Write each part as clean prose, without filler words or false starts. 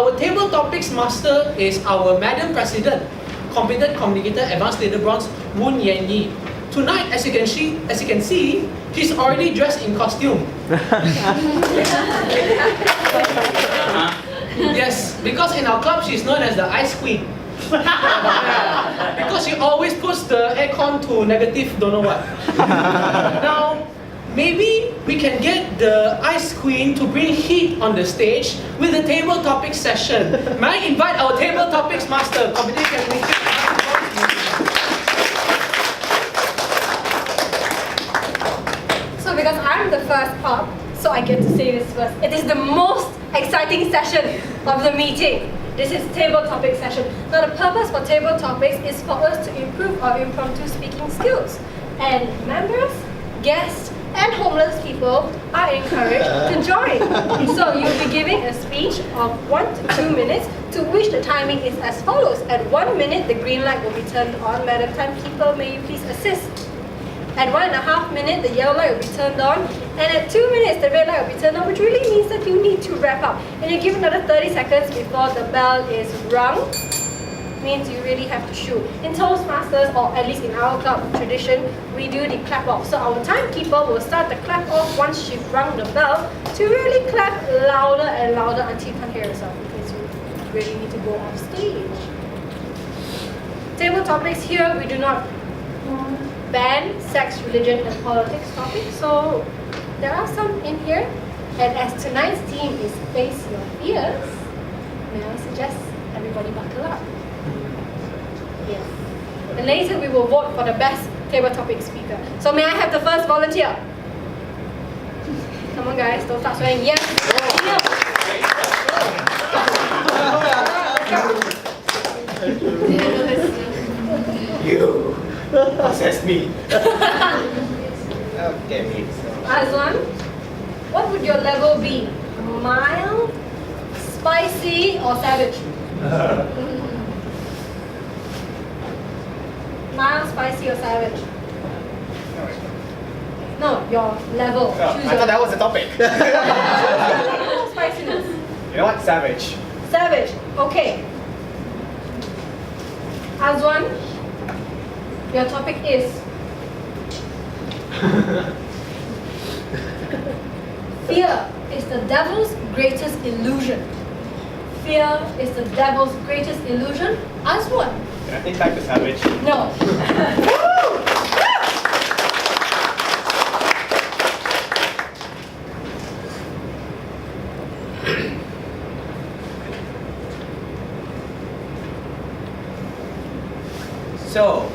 Our table topics master is our Madam President, competent communicator, advanced leader bronze, Moon Yan Yi. Tonight, as you can see, she's already dressed in costume. Yes, because in our club she's known as the Ice Queen. Because she always puts the aircon to negative don't know what. Now, maybe we can get the Ice Queen to bring heat on the stage with the table topics session. May I invite our table topics master, competition communication. So because I'm the first up, so I get to say this first. It is the most exciting session of the meeting. This is table topic session. Now the purpose for table topics is for us to improve our impromptu speaking skills. And members, guests, and homeless people are encouraged to join. So you'll be giving a speech of 1 to 2 minutes, to which the timing is as follows. At 1 minute, the green light will be turned on. Madam Timekeeper, may you please assist? At 1.5 minutes, the yellow light will be turned on. And at 2 minutes, the red light will be turned on, which really means that you need to wrap up. And you give another 30 seconds before the bell is rung. Means you really have to shoot. In Toastmasters, or at least in our club tradition, we do the clap off. So our timekeeper will start the clap off once she's rung the bell to really clap louder and louder until you can't hear yourself, because you really need to go off stage. Table topics here, we do not ban sex, religion, and politics topics. So there are some in here. And as tonight's theme is Face Your Fears, may I suggest everybody buckle up. Yes. And later we will vote for the best table topic speaker. So may I have the first volunteer? Come on guys, don't start swearing. Yes. You possess me. Okay, me. Azwan, what would your level be? Mild, spicy, or savage? Mild, spicy, or savage? No, your level. I thought that was the topic. Spiciness. You know what? Savage. Savage. Okay. Azwan, your topic is fear is the devil's greatest illusion. Fear is the devil's greatest illusion. Azwan. Can I take back the savage? No. So,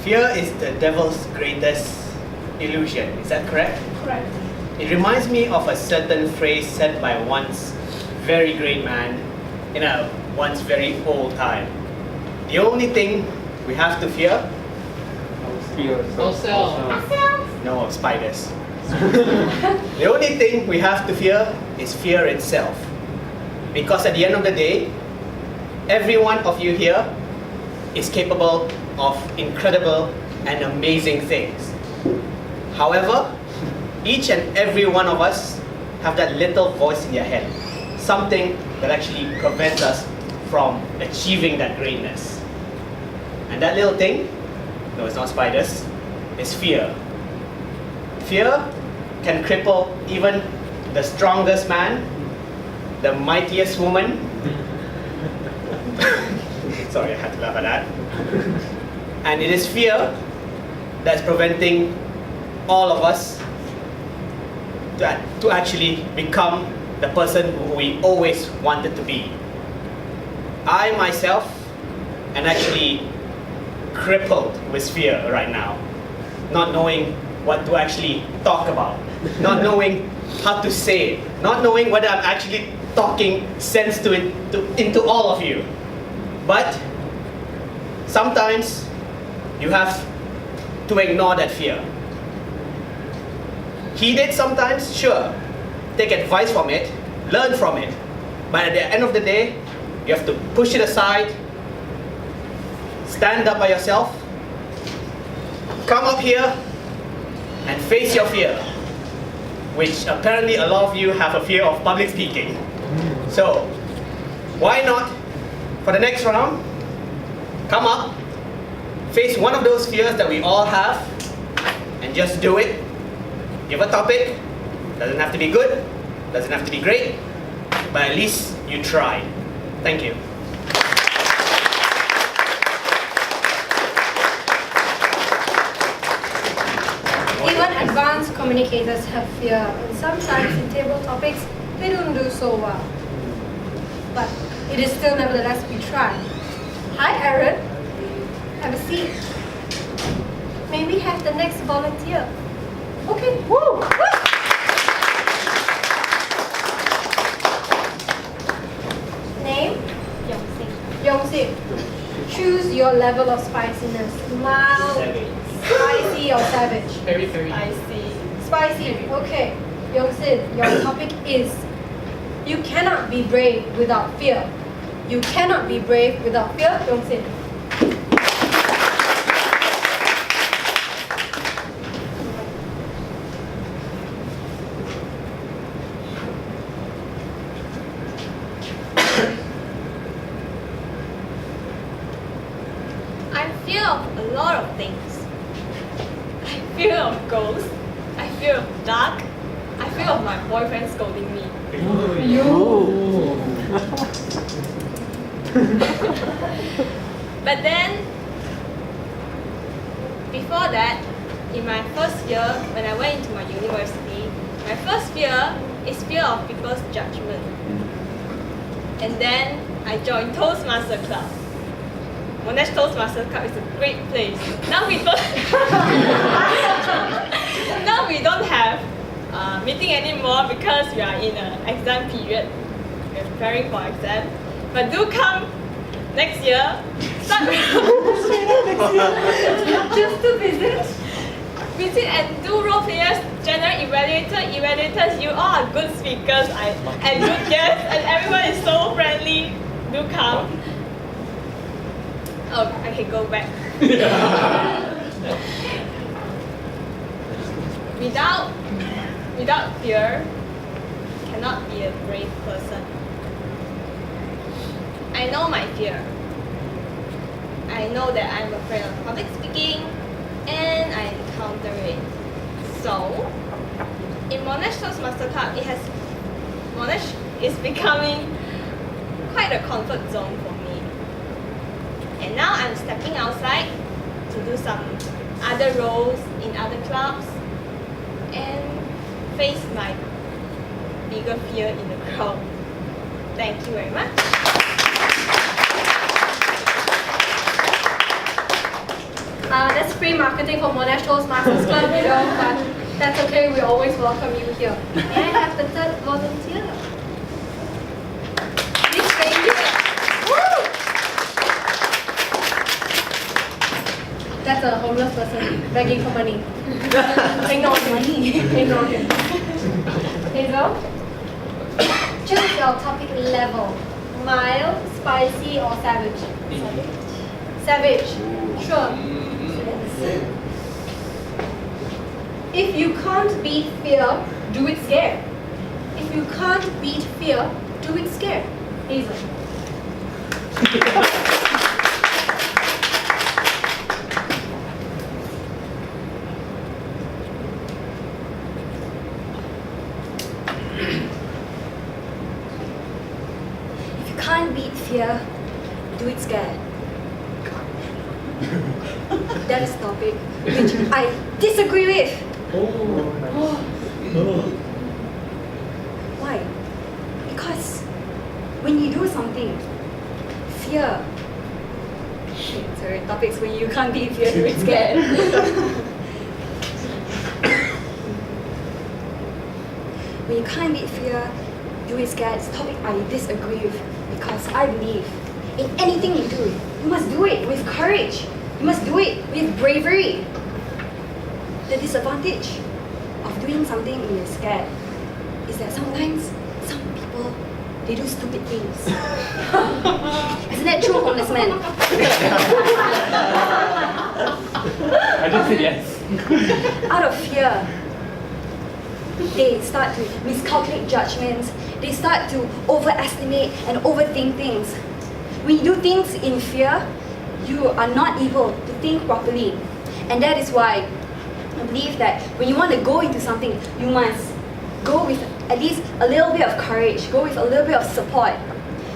fear is the devil's greatest illusion. Is that correct? Correct. It reminds me of a certain phrase said by once very great man in a once very old time. The only thing we have to fear? No, spiders. The only thing we have to fear is fear itself. Because at the end of the day, every one of you here is capable of incredible and amazing things. However, each and every one of us have that little voice in your head, something that actually prevents us from achieving that greatness. And that little thing, no, it's not spiders, it's fear. Fear can cripple even the strongest man, the mightiest woman. Sorry, I had to laugh at that. And it is fear that's preventing all of us to actually become the person who we always wanted to be. I myself am actually crippled with fear right now, not knowing what to actually talk about, not knowing how to say it, not knowing whether I'm actually talking sense into all of you. But sometimes you have to ignore that fear. Heed it sometimes, sure. Take advice from it, learn from it. But at the end of the day, you have to push it aside, stand up by yourself, come up here and face your fear, which apparently a lot of you have a fear of public speaking. So, Why not, for the next round, come up, face one of those fears that we all have, and just do it. Give a topic. Doesn't have to be good, doesn't have to be great, but at least you tried. Thank you. Even advanced communicators have fear, and sometimes in table topics, they don't do so well. But it is still nevertheless we try. Hi Aaron, have a seat. May we have the next volunteer? Okay, woo! Name? Yongsi. Choose your level of spiciness. Mild, spicy or savage? Very. Spicy, okay. Yongsin, your topic is you cannot be brave without fear. You cannot be brave without fear, Yongsin. I'm fear of a lot of things. I fear of ghosts. I fear of dark. I fear of my boyfriend scolding me. But then, before that, in my first year, when I went into my university, my first fear is fear of people's judgment. And then I joined Toastmasters Club. Monash Toastmasters Club is a great place. Now we don't now we don't have meeting anymore because we are in an exam period. We're preparing for exam. But do come next year. Start Just to visit? visit and do role players, general evaluators. You all are good speakers and good guests, and everyone is so friendly. Do come. Oh, I can go back. Without fear, cannot be a brave person. I know my fear. I know that I'm afraid of public speaking, and I encounter it. So, in Monash Toastmaster Club, Monash is becoming quite a comfort zone for me. And now I'm stepping outside to do some other roles in other clubs and face my bigger fear in the crowd. Thank you very much. That's free marketing for Monash Toastmasters Club, but that's okay, we always welcome you here. May I have the third volunteer? This stranger. Woo! That's a homeless person begging for money. Ignore him. Ignore him. Hazel? Choose your topic level. Mild, spicy or savage? Savage. Sure. If you can't beat fear, do it scared. If you can't beat fear, do it scared. Hazel. If you can't beat fear, do it scared. That is a topic which I disagree with. Why? Because when you do something, fear. Sorry, topics when you can't beat fear, do it scared. When you can't beat fear, do it scared. It's a topic I disagree with because I believe in anything you do, you must do it with courage. You must do it with bravery. The disadvantage of doing something when you're scared is that sometimes some people, they do stupid things. Isn't that true, honest man? I just said yes. Out of fear, They start to miscalculate judgments. They start to overestimate and overthink things. When you do things in fear, you are not able to think properly. And that is why I believe that when you want to go into something, you must go with at least a little bit of courage, go with a little bit of support,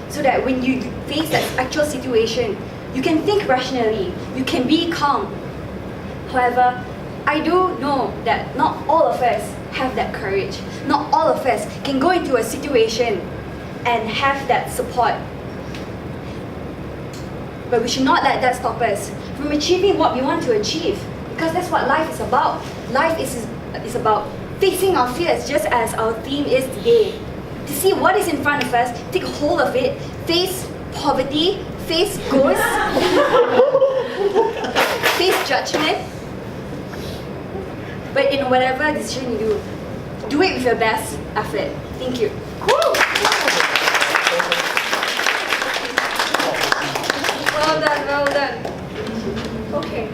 so that when you face that actual situation, you can think rationally, you can be calm. However, I do know that not all of us have that courage. Not all of us can go into a situation and have that support. But we should not let that stop us from achieving what we want to achieve, because that's what life is about. Life is about facing our fears, just as our theme is today. To see what is in front of us, take hold of it, face poverty, face ghosts, face judgment. But in whatever decision you do it with your best effort. Thank you. Well done, well done. Okay.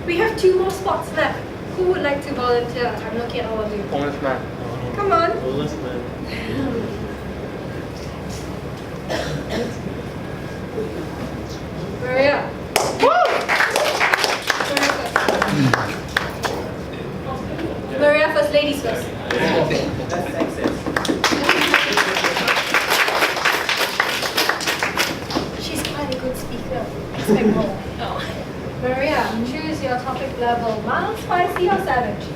We have 2 more spots left. Who would like to volunteer? I'm looking at all of you. Policeman. Come on. Policeman. Maria. Maria first, ladies first. That's sexist. She's quite a good speaker. Expect more. Maria, choose your topic level. Mild, spicy, or savage?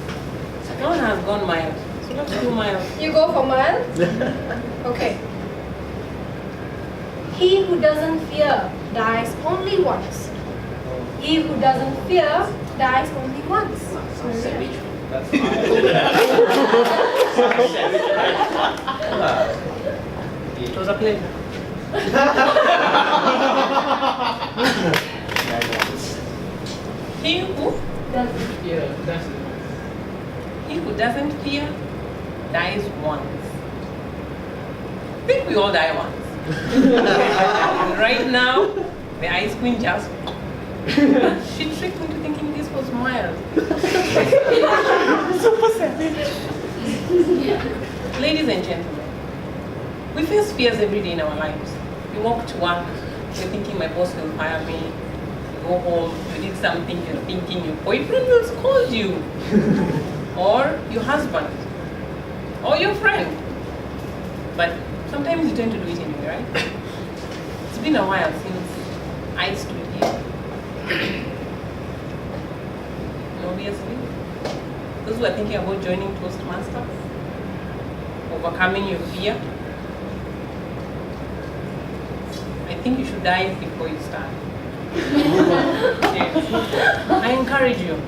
No one has gone mild. So let's do mild. You go for mild? Okay. He who doesn't fear dies only once. He who doesn't fear dies only once. Maria. That's It was a pleasure. He who doesn't fear dies once. I think we all die once. Right now, the ice queen just she tricked me into thinking this was mild. Super savage. Ladies and gentlemen, we face fears every day in our lives. You walk to work, you're thinking my boss will fire me. You go home, you did something, you're thinking your boyfriend will scold you. Or your husband. Or your friend. But sometimes you tend to do it anyway, right? It's been a while since I stood here. And obviously, those who are thinking about joining Toastmasters, overcoming your fear, I think you should dive before you start. Yes. I encourage you.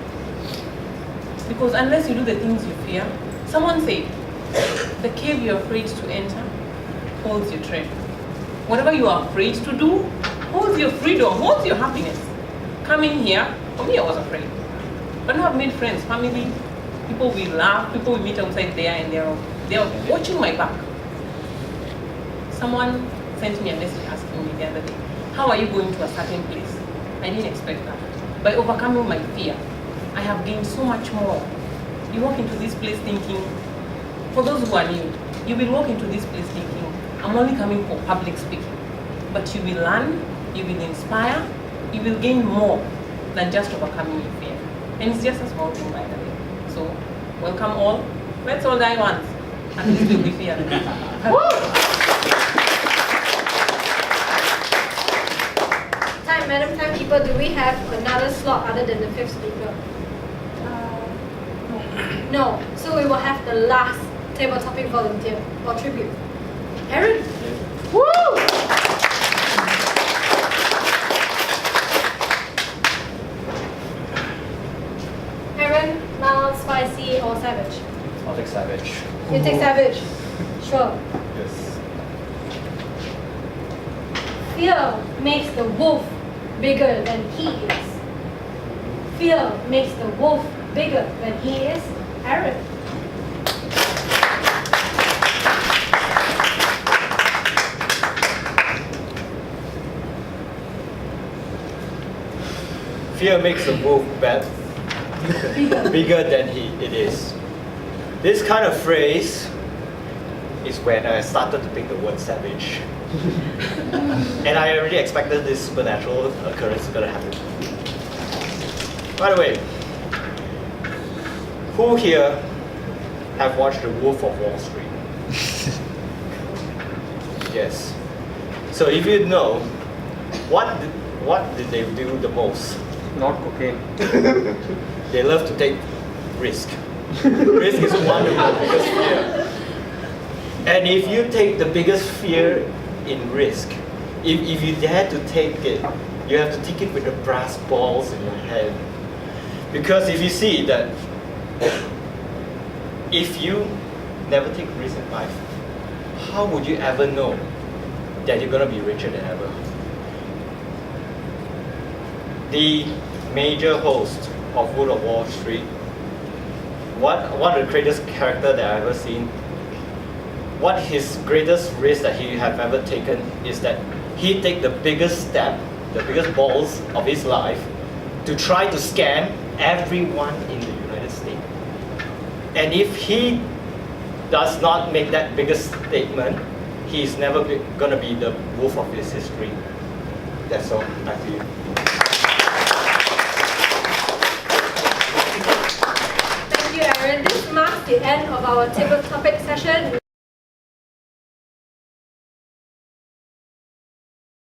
Because unless you do the things you fear, someone said, the cave you're afraid to enter holds your treasure. Whatever you are afraid to do holds your freedom, holds your happiness. Coming here, for me I was afraid. But now I've made friends, family, people we love, people we meet outside there, and they're watching my back. Someone sent me a message asking me the other day, how are you going to a certain place? I didn't expect that. By overcoming my fear, I have gained so much more. You walk into this place thinking, for those who are new, you will walk into this place thinking, I'm only coming for public speaking. But you will learn, you will inspire, you will gain more than just overcoming your fear. And it's just a small thing, by the way. So, welcome all. Let's all die once. At least we'll be fearless. Madam Timekeeper, do we have another slot other than the 5th speaker? No. So we will have the last table topic volunteer or tribute. Aaron? Woo! Aaron, mild, spicy, or savage? I'll take savage. You take savage? Sure. Yes. Fear makes the wolf bigger than he is. Fear makes the wolf bigger than he is. Aaron. Fear makes the wolf bigger than it is. This kind of phrase is when I started to pick the word savage. And I already expected this supernatural occurrence to happen. By the way, who here have watched The Wolf of Wall Street? Yes. So if you know, what did they do the most? Not cocaine. They love to take risk. Risk is one of the biggest fear. And if you take the biggest fear in risk, if you dare to take it, you have to take it with the brass balls in your hand. Because if you see that, if you never take risk in life, how would you ever know that you're going to be richer than ever? The major host of Wolf of Wall Street, one of the greatest character that I've ever seen, what his greatest risk that he have ever taken is that he take the biggest step, the biggest balls of his life to try to scam everyone in the United States. And if he does not make that biggest statement, he is never gonna be the wolf of his history. That's all. Back to you. Thank you, Aaron. This marks the end of our table topic session.